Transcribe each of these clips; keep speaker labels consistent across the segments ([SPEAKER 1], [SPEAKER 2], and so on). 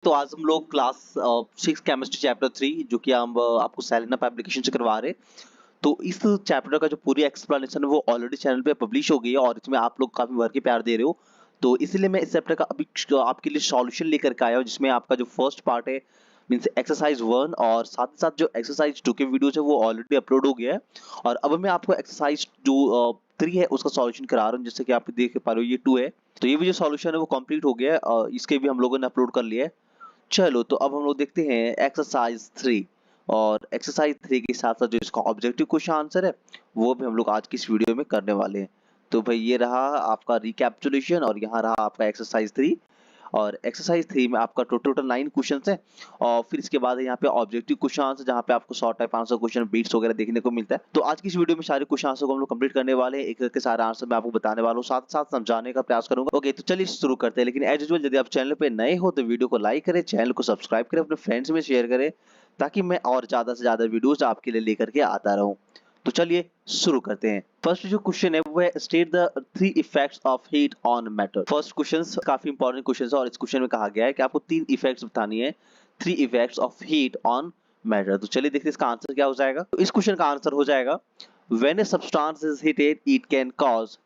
[SPEAKER 1] तो आज हम लोग क्लास 6 केमिस्ट्री चैप्टर 3 जो कि हम आपको सेलेना एप्लीकेशन से करवा रहे हैं। तो इस चैप्टर का जो पूरी एक्सप्लेनेशन है वो ऑलरेडी चैनल पे पब्लिश हो गई है और इसमें आप लोग काफी भर के प्यार दे रहे हो। तो इसीलिए मैं इस चैप्टर का अभी आपके लिए सॉल्यूशन लेकर के आया हूँ, जिसमें आपका जो फर्स्ट पार्ट है मीन्स एक्सरसाइज 1 और साथ ही साथ जो एक्सरसाइज 2 के वीडियोज है वो ऑलरेडी अपलोड हो गया है। और अब मैं आपको एक्सरसाइज जो 3 है उसका सॉल्यूशन करा रहा हूँ, जैसे कि आप देख पा रहे हो ये 2 है। तो ये भी जो सॉल्यूशन है वो कंप्लीट हो गया है और इसके भी हम लोगों ने अपलोड कर लिया है। चलो तो अब हम लोग देखते हैं एक्सरसाइज 3। और एक्सरसाइज 3 के साथ साथ जो इसका ऑब्जेक्टिव क्वेश्चन आंसर है वो भी हम लोग आज की इस वीडियो में करने वाले हैं। तो भाई ये रहा आपका रिकैप्चुलेशन और यहाँ रहा आपका एक्सरसाइज 3। और एक्सरसाइज 3 में आपका टोटल 9 क्वेश्चंस हैं। और फिर इसके बाद यहाँ पे ऑब्जेक्टिव क्वेश्चन आंसर, जहाँ पे आपको short type answer question bits वगैरह देखने को मिलता है। तो आज की इस वीडियो में सारे क्वेश्चन आंसर को हम लोग कंप्लीट करने वाले हैं, एक करके सारा आंसर मैं आपको बताने वाला हूँ, साथ साथ समझाने का प्रयास करूंगा। ओके तो चलिए शुरू करते हैं। लेकिन एज यूजुअल यदि आप चैनल पे नए हो तो वीडियो को लाइक करें, चैनल को सब्सक्राइब करें, अपने फ्रेंड्स में शेयर करें, ताकि मैं और ज्यादा से ज्यादा वीडियोस आपके लिए लेकर के आता रहूं। तो चलिए शुरू करते हैं। फर्स्ट जो क्वेश्चन है वो है state the 3 effects of heat on matter. First question काफी इंपॉर्टेंट क्वेश्चन है और इस क्वेश्चन में कहा गया है कि आपको 3 इफेक्ट्स बतानी है, 3 effects of heat on matter. तो चलिए देखते हैं इसका आंसर क्या हो जाएगा। तो इस क्वेश्चन का आंसर हो जाएगा when a substance is heated it can cause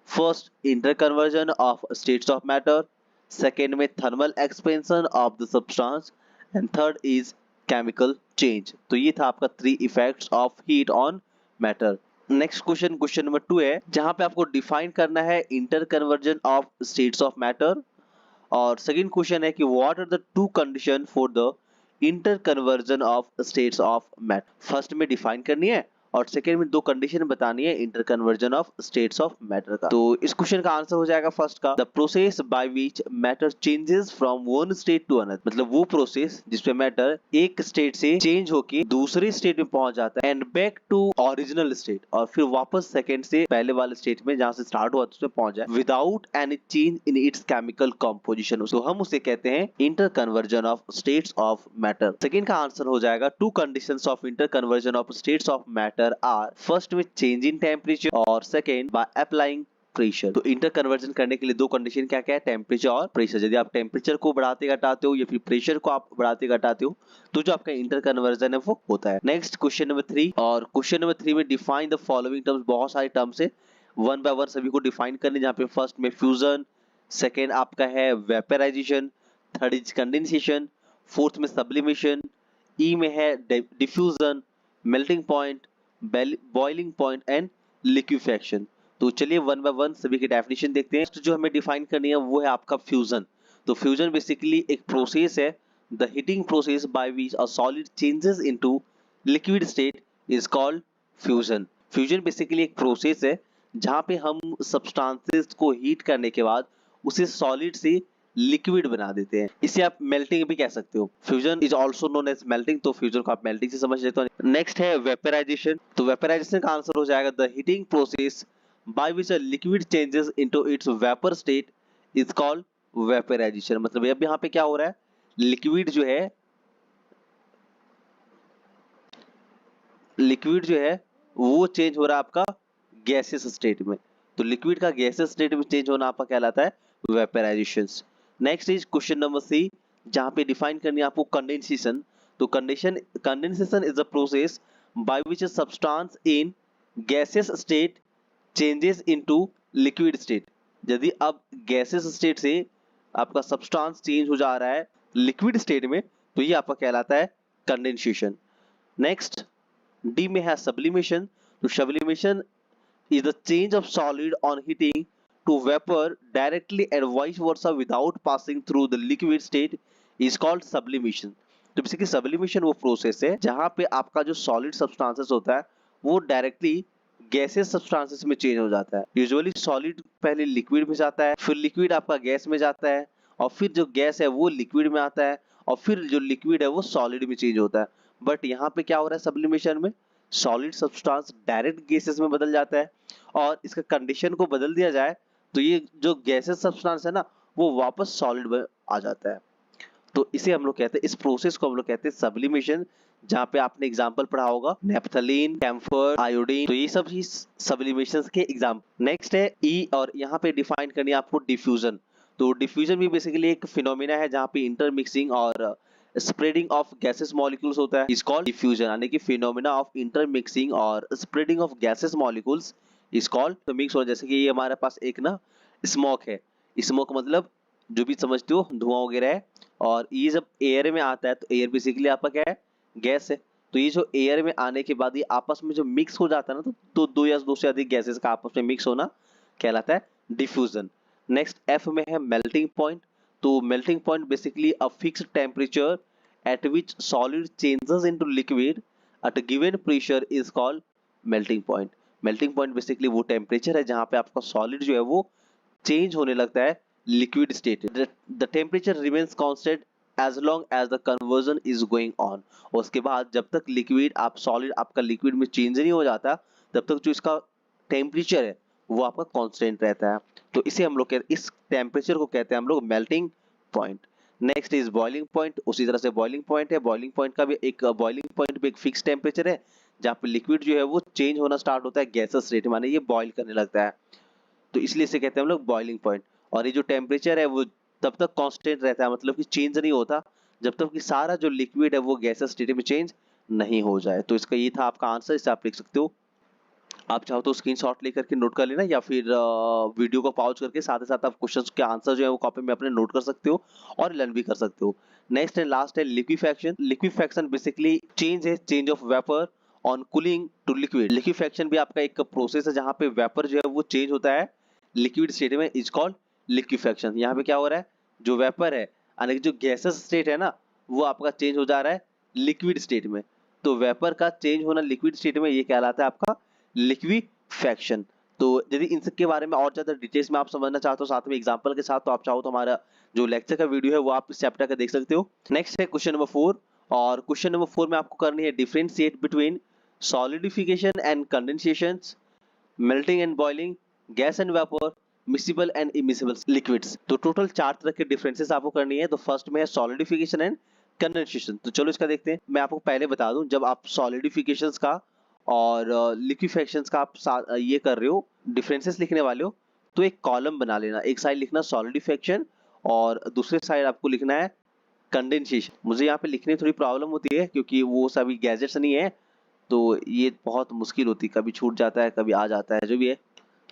[SPEAKER 1] first interconversion of states of matter, second में thermal expansion of the substance and third is chemical change. तो ये था आपका 3 effects of heat on matter. Next question, question number 2 है, जहां पे आपको define करना है interconversion of states of matter. और सेकंड क्वेश्चन है कि what are the two condition for the interconversion of states of matter. First में डिफाइन करनी है और सेकेंड में 2 कंडीशन बतानी है interconversion of states of matter का। तो इस क्वेश्चन का आंसर हो जाएगा फर्स्ट का the process by which matter changes from one state to another. मतलब वो प्रोसेस जिसपे मैटर एक स्टेट से चेंज होके दूसरे स्टेट में पहुंच जाता है and back to original state, और फिर वापस सेकेंड से पहले वाले स्टेट में जहां से स्टार्ट हुआ उसमें पहुंच जाए without any change in its chemical composition. तो हम उसे कहते हैं interconversion of states of matter. Second का आंसर हो जाएगा two conditions of interconversion of states of matter are first में चेंज इन टेम्परेचर और सेकेंड बाय अप्लाइंग प्रेशर। तो इंटर कन्वर्जन करने के लिए 2 कंडीशन क्या क्या है, टेम्परेचर और प्रेशर। यदि आप टेम्परेचर को बढ़ाते घटाते हो या फिर प्रेशर को आप बढ़ाते घटाते हो तो जो आपका इंटर कन्वर्जन है वो होता है। नेक्स्ट क्वेश्चन नंबर 3, और क्वेश्चन नंबर 3 में डिफाइन द फॉलोइंग टर्म्स। बहुत सारे टर्म्स है, वन बाय वन सभी को डिफाइन करने, जहाँ पे फर्स्ट में फ्यूजन, सेकेंड आपका है vaporisation, third is condensation, fourth में सब्लिमेशन, ई में है diffusion, melting point, boiling point and liquefaction. तो चलिए वन बाय वन सभी की डेफिनेशन देखते हैं। जो हमें डिफाइन करनी है वो है आपका फ्यूजन। तो फ्यूजन बेसिकली एक प्रोसेस है, the heating process by which a solid changes into liquid state is called fusion. Fusion basically एक प्रोसेस है जहां पे हम सब्सटेंसेस को हीट करने के बाद उसे सॉलिड से लिक्विड बना देते हैं। इसे आप मेल्टिंग भी कह सकते हो। Fusion is also known as melting, तो फ्यूजन को आप मेल्टिंग से समझ लेते हो। नेक्स्ट है वेपराइजेशन। तो वेपराइजेशन का आंसर हो जाएगा the heating process by which a liquid changes into its vapor state is called vaporization। मतलब अब यहाँ पे क्या हो रहा है, लिक्विड जो है वो चेंज हो रहा है आपका गैसेस स्टेट में। तो लिक्विड का गैसेस स्टेट में चेंज होना आपका कहलाता है vaporisation. Next is question number C, जहां पे डिफाइन करनी है आपको कंडेंसेशन। तो condensation is a process by which a substance in gaseous state changes into liquid state. यदि अब गैसेस स्टेट से आपका सब्सटेंस चेंज हो जा रहा है लिक्विड स्टेट में तो ये आपका कहलाता है कंडेंसेशन। नेक्स्ट डी में है सब्लिमेशन। तो sublimation is the change of solid on heating to vapor directly and vice versa without passing through the liquid state is called sublimation। तो बेसिकली सब्लिमेशन वो प्रोसेस है जहां पे आपका जो सॉलिड सब्सटेंसेस होता है वो डायरेक्टली गैसेस सब्सटेंसेस में चेंज हो जाता है। यूजुअली सॉलिड पहले लिक्विड में जाता है, फिर लिक्विड आपका गैस में जाता है, और फिर जो गैस है वो लिक्विड में आता है, और फिर जो लिक्विड है वो सॉलिड में चेंज होता है। बट यहाँ पे क्या हो रहा है सब्लिमेशन में, सॉलिड सब्सटेंस डायरेक्ट गैसेस में बदल जाता है, और इसका कंडीशन को बदल दिया जाए तो ये जो गैसेस सब्सटेंस है ना वो वापस सॉलिड में आ जाता है। तो इसे हम लोग कहते हैं, इस प्रोसेस को हम लोग कहते हैं सब्लिमेशन, जहाँ पे आपने एग्जांपल पढ़ा होगा नेफ्थलीन, कैम्फर, आयोडीन। तो ये सब ही सब्लिमेशन के एग्जांपल। नेक्स्ट है ई, और यहाँ पे डिफाइन करनी है आपको डिफ्यूजन। तो डिफ्यूजन भी बेसिकली एक फिनोमिना है जहाँ पे इंटरमिक्सिंग और स्प्रेडिंग ऑफ गैसेस मॉलिक्यूल्स होता है, इज कॉल्ड डिफ्यूजन, यानी कि फिनोमिना ऑफ इंटरमिक्सिंग और spreading of gases molecules is called, तो मिक्स हो, जैसे कि ये हमारे पास एक ना स्मोक है, स्मोक मतलब जो भी समझते हो धुआं वगैरह है, और ये जब एयर में आता है तो एयर बेसिकली आपका क्या है, गैस है। तो ये जो एयर में आने के बाद ये आपस में जो मिक्स हो जाता है ना, तो दो या दो से अधिक गैसेस का आपस में मिक्स होना कहलाता है डिफ्यूजन। नेक्स्ट एफ में है मेल्टिंग पॉइंट। तो melting point basically a fixed temperature at which solid changes into liquid at a given pressure is called melting point. Melting point basically वो टेम्परेचर है जहां पे आपका सॉलिड जो है वो चेंज होने लगता है liquid state. The temperature remains constant as long as the conversion is going on. और उसके बाद जब तक लिक्विड आप सॉलिड आपका लिक्विड में चेंज नहीं हो जाता, तब तक जो इसका टेम्परेचर है वो आपका कांस्टेंट रहता है। तो इसे हम लोग कहते, इस टेम्परेचर को कहते हैं हम लोग melting point. Next is boiling point. उसी तरह से बॉइलिंग पॉइंट है, बॉइलिंग पॉइंट का भी एक बॉइलिंग पॉइंट भी एक फिक्स टेम्परेचर है जहाँ पे लिक्विड जो है वो चेंज होना स्टार्ट होता है गैसेस स्टेट, माने ये बॉइल करने लगता है, तो इसलिए इसे कहते हैं हम लोग बॉइलिंग पॉइंट। और ये जो टेम्परेचर है वो तब तक कांस्टेंट रहता है, मतलब कि चेंज नहीं होता जब तक कि सारा जो लिक्विड है वो गैसेस स्टेट में चेंज नहीं हो जाए। तो इसका ये था आपका आंसर, इसे आप लिख सकते हो। आप चाहो तो स्क्रीनशॉट लेकर के नोट कर लेना, या फिर वीडियो को पॉज करके साथ ही साथ आप क्वेश्चंस के आंसर जो है वो कॉपी में अपने नोट कर सकते हो और लर्न भी कर सकते हो। नेक्स्ट एंड लास्ट है लिक्विफैक्शन। लिक्विफैक्शन बेसिकली चेंज है, change of vapour on cooling to liquid. Liquefaction भी आपका एक प्रोसेस है जहाँ पे वेपर जो है वो चेंज होता है लिक्विड स्टेट में, इज कॉल्ड लिक्विफैक्शन। यहाँ पे क्या हो रहा है, जो वेपर है यानी कि जो गैसेस स्टेट है ना, वो आपका चेंज हो जा रहा है लिक्विड स्टेट में। तो वेपर का चेंज होना लिक्विड स्टेट में ये कहलाता है आपका लिक्विफैक्शन। तो यदि इन सब के बारे में और ज्यादा डिटेल्स में आप समझना चाहते हो साथ में एग्जांपल के साथ, तो आप चाहो तो हमारा जो लेक्चर का वीडियो है वो आप इस चैप्टर का देख सकते हो। नेक्स्ट है क्वेश्चन नंबर 4, और क्वेश्चन नंबर 4 में आपको करनी है differentiate between solidification and condensation, melting and boiling, gas and vapour, miscible and immiscible liquids. तो टोटल 4 तरह के डिफरेंसेस आपको करनी है। तो फर्स्ट में है सॉलिडिफिकेशन एंड कंडेंसेशन। तो चलो इसका देखते हैं। मैं आपको पहले बता दूं, जब आप सॉलिडिफिकेशंस का और लिक्विफैक्शंस का आप ये कर रहे हो, डिफरेंसेस लिखने वाले हो, तो एक कॉलम बना लेना। एक साइड लिखना सॉलिडिफिकेशन और दूसरे साइड आपको लिखना है कंडेंसेशन। मुझे यहाँ पे लिखने में थोड़ी प्रॉब्लम होती है क्योंकि वो सभी गैजेट्स नहीं है, तो ये बहुत मुश्किल होती है, कभी छूट जाता है कभी आ जाता है, जो भी है।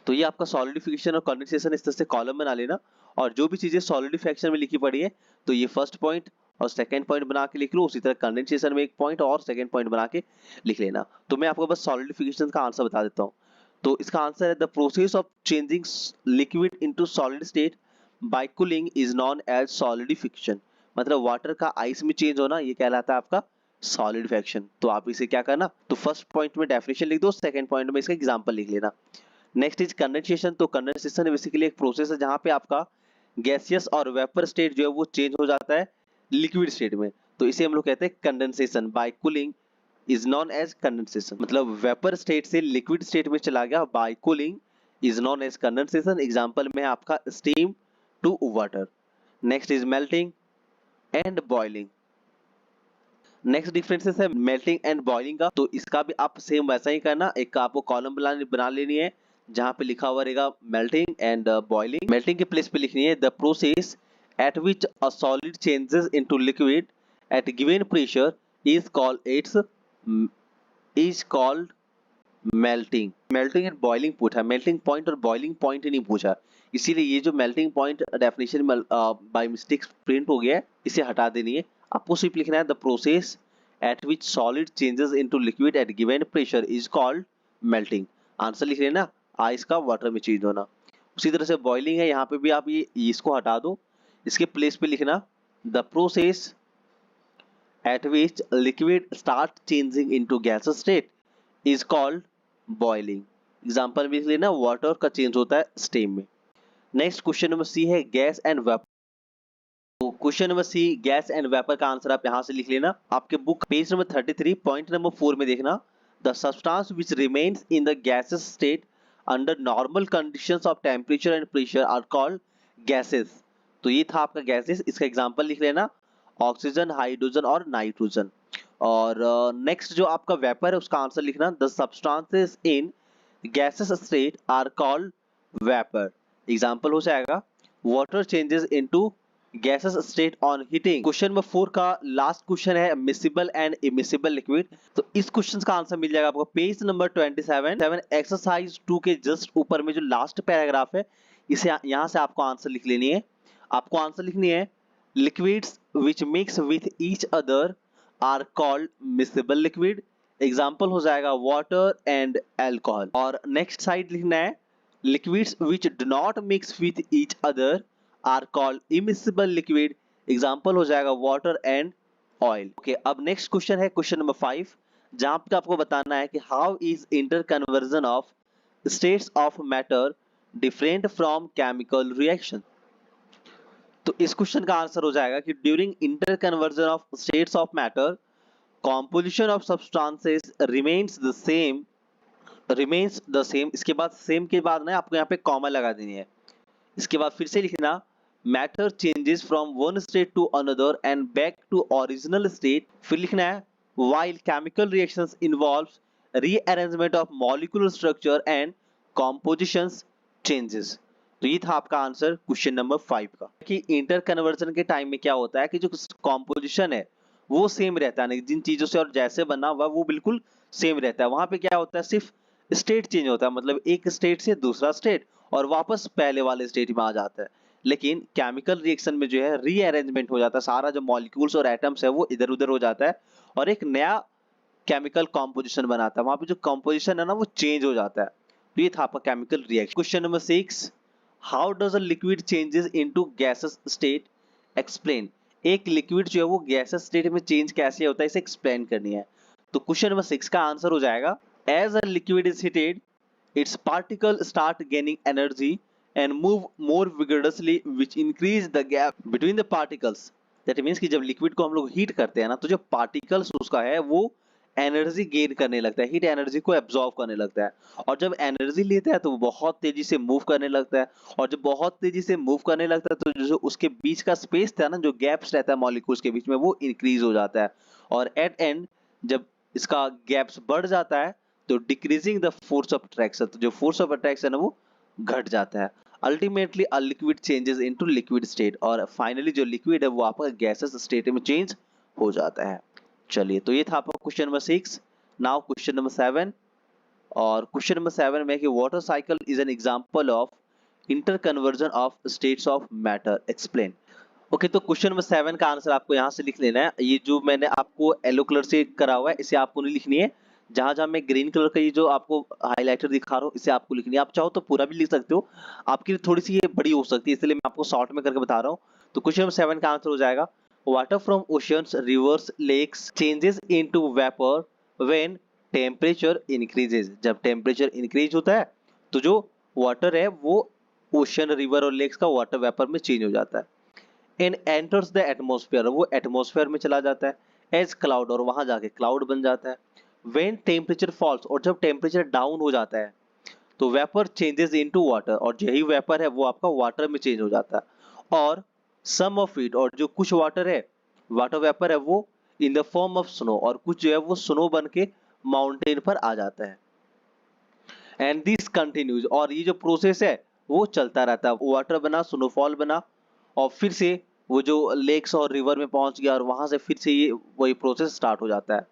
[SPEAKER 1] तो ये आपका सॉलिडिफिकेशन और कंडेंसेशन इस तरह से कॉलम बना लेना, और जो भी चीजें सॉलिडिफिकेशन में लिखी पड़ी है तो ये फर्स्ट पॉइंट और सेकंड पॉइंट बना के लिख लो, उसी तरह कंडेंसेशन में एक पॉइंट और सेकंड पॉइंट बना के लिख लेना। तो मैं आपको बस सॉलिडिफिकेशन का आंसर बता देता हूँ। तो इसका आंसर है the process of changing liquid into solid state by cooling is known as solidification. मतलब वाटर का आइस में चेंज होना ये कहलाता है आपका सॉलिडिफिकेशन। तो आप इसे क्या करना, तो फर्स्ट पॉइंट में डेफिनेशन लिख दो, सेकंड पॉइंट में इसका एग्जांपल लिख लेना। Next is condensation. तो कंडेंसेशन बेसिकली एक प्रोसेस है जहां पे आपका गैसियस और वेपर स्टेट जो है वो चेंज हो जाता है लिक्विड स्टेट में, तो इसे हम लोग कहते हैं condensation by cooling is known as condensation. मतलब वेपर स्टेट से लिक्विड स्टेट में चला गया by cooling is known as condensation. Example में है आपका steam to water. Next is melting and boiling. Next differences है मेल्टिंग एंड बॉइलिंग का। तो इसका भी आप सेम वैसा ही करना, एक आपको कॉलम बना लेनी है जहां पे लिखा हुआ रहेगा मेल्टिंग एंड बॉइलिंग। मेल्टिंग के प्लेस पे लिखनी है the process at which a solid changes into liquid at given pressure is called melting. Melting and boiling पूछा, मेल्टिंग पॉइंट और बॉइलिंग पॉइंट नहीं पूछा, इसीलिए ये जो मेल्टिंग पॉइंट डेफिनेशन में बाय मिस्टेक प्रिंट हो गया है, इसे हटा देनी है। आपको सिर्फ लिखना है the process at which solid changes into liquid at given pressure is called melting. Answer लिख लेना, आइस का वाटर में चेंज होना। उसी तरह से बॉइलिंग है, यहाँ पे भी आप ये इसको हटा दो, इसके प्लेस पे लिखना the process at which liquid start changing into gaseous state is called boiling। Example भी लिख लेना, वाटर का चेंज होता है स्टीम में। नेक्स्ट क्वेश्चन नंबर सी है गैस एंड वेपर। तो question number C gas and vapour का आंसर आप यहां से लिख लेना। आपके book page number 33 point number 4 में देखना, the substance which remains in the gaseous state under normal conditions of temperature and pressure are called gases। तो ये था आपका गैसेस, इसका एग्जांपल लिख लेना ऑक्सीजन, हाइड्रोजन और नाइट्रोजन। और नेक्स्ट जो आपका वेपर है उसका आंसर लिखना the substances in gaseous state are called vapour. Example हो जाएगा water changes into gaseous state on heating. Question number 4 का लास्ट क्वेश्चन है मिसिबल एंड इमिसिबल लिक्विड। तो इस क्वेश्चन का आंसर मिल जाएगा आपको पेज नंबर 27 एक्सरसाइज 2 के जस्ट ऊपर में जो लास्ट पैराग्राफ है, इसे यहां से आपको आंसर लिख लेनी है। आपको आंसर लिखनी है liquids which mix with each other are called miscible liquid. Example हो जाएगा वाटर एंड एल्कोहल। और नेक्स्ट साइड लिखना है liquids which do not mix with each other are called immiscible liquid। Example हो जाएगा water and oil। ओके, अब next question है question number 5, जहां पे आपको बताना है कि how is interconversion of states of matter different from chemical reaction। तो इस क्वेश्चन का आंसर हो जाएगा कि during interconversion of states of matter composition of substances remains the same। इसके बाद सेम के बाद ना आपको यहाँ पे कॉमा लगा देनी है। इसके बाद फिर से लिखना matter changes from one state to another and back to original state. फिर लिखना है while chemical reactions involves rearrangement of molecular structure and compositions changes। तो ये था आपका आंसर क्वेश्चन नंबर 5 का कि इंटर कन्वर्जन के टाइम में क्या होता है कि जो कॉम्पोजिशन है वो सेम रहता है, जिन चीजों से और जैसे बना हुआ वो बिल्कुल सेम रहता है। वहां पे क्या होता है, सिर्फ स्टेट चेंज होता है, मतलब एक स्टेट से दूसरा स्टेट और वापस पहले वाले स्टेट में आ जाता है। लेकिन केमिकल रिएक्शन में जो है रीअरेंजमेंट हो जाता है, सारा जो मॉलिक्यूल्स और एटम्स है वो इधर उधर हो जाता है और एक नया केमिकल कॉम्पोजिशन बनाता है। वहां पे जो कॉम्पोजिशन है ना वो चेंज हो जाता है। तो ये था आपका chemical reaction. Question number 6, how does a liquid changes into gaseous state, explain. एक लिक्विड जो है वो गैसेस स्टेट में चेंज कैसे होता है इसे एक्सप्लेन करनी है। तो क्वेश्चन नंबर 6 का आंसर हो जाएगा as a liquid is heated its particles start gaining energy and move more vigorously which increase the gap between the particles। that means कि जब लिक्विड को हम लोग हीट करते हैं ना तो जो पार्टिकल्स उसका है वो एनर्जी गेन करने लगता है, हीट एनर्जी को एब्जॉर्ब करने लगता है और जब एनर्जी लेता है तो वो बहुत तेजी से मूव करने लगता है और जब बहुत तेजी से मूव करने लगता है तो जो उसके बीच का स्पेस था ना, जो गैप्स रहता है मॉलिक्यूल्स के बीच में, वो इंक्रीज हो जाता है और एट एंड जब इसका गैप्स बढ़ जाता है तो decreasing the force of attraction, तो जो फोर्स ऑफ अट्रैक्शन है वो घट जाता है। Ultimately a liquid changes into liquid state और फाइनली जो लिक्विड है वो आपका गैसेस स्टेट में चेंज हो जाता है। चलिए, तो ये था आपका question number 6। Now question number 7, और क्वेश्चन नंबर 7 में कि water cycle is an example of interconversion of states of matter, explain. Okay, तो क्वेश्चन नंबर 7 का आंसर आपको यहाँ से लिख लेना है। ये जो मैंने आपको येलो कलर से करा हुआ है इसे आपको नहीं लिखनी है। जहां जहां मैं ग्रीन कलर का ये जो आपको हाइलाइटर दिखा रहा हूँ इसे आपको लिखनी है। आप चाहो तो पूरा भी लिख सकते हो, आपकी थोड़ी सी ये बड़ी हो सकती है इसलिए मैं आपको शॉर्ट में करके बता रहा हूँ। तो क्वेश्चन नंबर 7 का आंसर हो जाएगा water from oceans rivers lakes changes into vapour when temperature increases. जब टेम्परेचर इंक्रीज होता है तो जो वाटर है वो ओशियन, रिवर और लेक्स का वाटर वेपर में चेंज हो जाता है। इन एंटर्स द एटमोस्फेयर, वो एटमोस्फेयर में चला जाता है एज क्लाउड और वहां जाके क्लाउड बन जाता है। व्हेन टेम्परेचर फॉल्स, और जब टेम्परेचर डाउन हो जाता है तो वेपर चेंजेस इनटू वाटर और यही वेपर है वो आपका वाटर में चेंज हो जाता है। और सम ऑफ इट, और जो कुछ वाटर है, वाटर वेपर है वो in the form of snow, और कुछ जो है वो स्नो बन के माउंटेन पर आ जाता है। एंड दिस कंटिन्यूज, और ये जो प्रोसेस है वो चलता रहता है, वाटर बना, स्नोफॉल बना और फिर से वो जो लेक्स और रिवर में पहुंच गया और वहां से फिर से ये वही प्रोसेस स्टार्ट हो जाता है।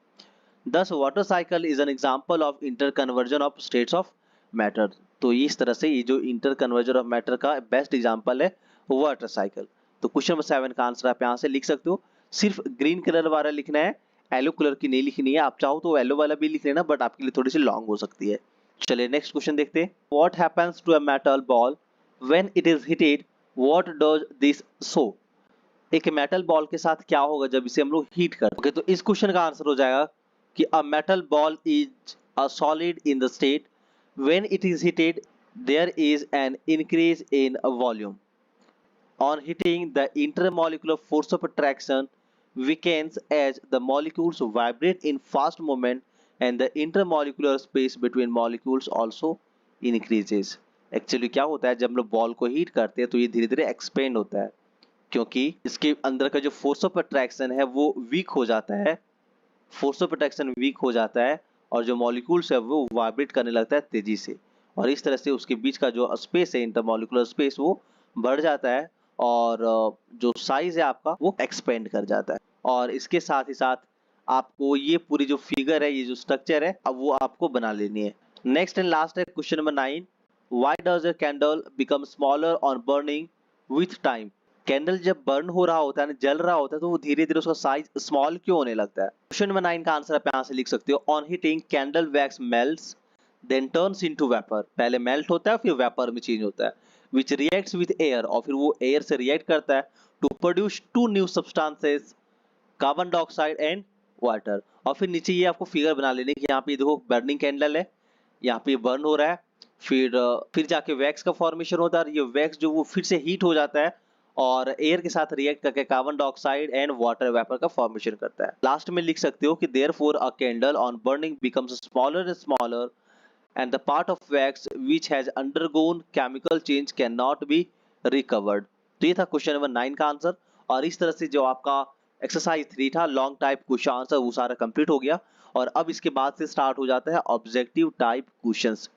[SPEAKER 1] दस water cycle is an example of inter conversion of states of matter. तो इस तरह से ये जो इंटर कन्वर्जन ऑफ मैटर का बेस्ट एग्जांपल है वाटर साइकिल। तो क्वेश्चन नंबर 7 का आंसर आप यहाँ से लिख सकते हो। सिर्फ ग्रीन कलर वाला लिखना है, येलो कलर की नहीं लिखनी है। आप चाहो तो येलो वाला भी लिख लेना, बट आपके लिए थोड़ी सी लॉन्ग हो सकती है। चलिए नेक्स्ट क्वेश्चन देखते हैं। What happens to a metal ball when it is heated, what does this show. एक मेटल बॉल के साथ क्या होगा जब इसे हम लोग हीट करते हैं। तो इस क्वेश्चन का आंसर हो जाएगा कि a metal ball is a solid in the state when it is heated there is an increase in volume. On heating, the intermolecular force of attraction weakens as the molecules vibrate in fast movement and the intermolecular space between molecules also increases। Actually क्या होता है, जब हम लोग ball को heat करते हैं तो ये धीरे धीरे एक्सपेंड होता है क्योंकि इसके अंदर का जो फोर्स ऑफ अट्रैक्शन है वो वीक हो जाता है, फोर्स ऑफ अट्रैक्शन वीक हो जाता है और जो मॉलिक्यूल्स है वो वाइब्रेट करने लगता है तेजी से और इस तरह से उसके बीच का जो स्पेस है, इंटरमॉलिक्यूलर स्पेस, वो बढ़ जाता है और जो साइज है आपका वो एक्सपेंड कर जाता है। और इसके साथ ही साथ आपको ये पूरी जो फिगर है, ये जो स्ट्रक्चर है, अब वो आपको बना लेनी है। नेक्स्ट एंड लास्ट है question number 9, why does a candle become smaller on burning with time? Candle जब बर्न हो रहा होता है ना, जल रहा होता है, तो वो धीरे धीरे उसका साइज स्मॉल क्यों होने लगता है? क्वेश्चन नंबर 9 का आंसर आप यहाँ से लिख सकते हो, on heating candle wax melts then turns into vapour. पहले मेल्ट होता है फिर वेपर में चेंज होता है, विच रिएक्ट्स विद एयर, और फिर वो एयर से रिएक्ट करता है to produce two new substances, carbon dioxide and water. और फिर नीचे ये आपको फिगर बना लेनी है कि यहाँ पे देखो बर्निंग कैंडल है, यहाँ पे बर्न हो रहा है, फिर जाके वैक्स का फॉर्मेशन होता है, और ये वैक्स जो वो फिर से हीट हो जाता है और एयर के साथ रिएक्ट करके carbon dioxide and water vapour का फॉर्मेशन करता है। लास्ट में लिख सकते हो कि therefore a candle on burning becomes smaller and smaller and the part of wax which has undergone chemical change cannot be recovered। तो ये था क्वेश्चन नंबर 9 का आंसर। और इस तरह से जो आपका एक्सरसाइज 3 था लॉन्ग टाइप क्वेश्चन आंसर वो सारा कंप्लीट हो गया। और अब इसके बाद से स्टार्ट हो जाता है ऑब्जेक्टिव टाइप क्वेश्चंस।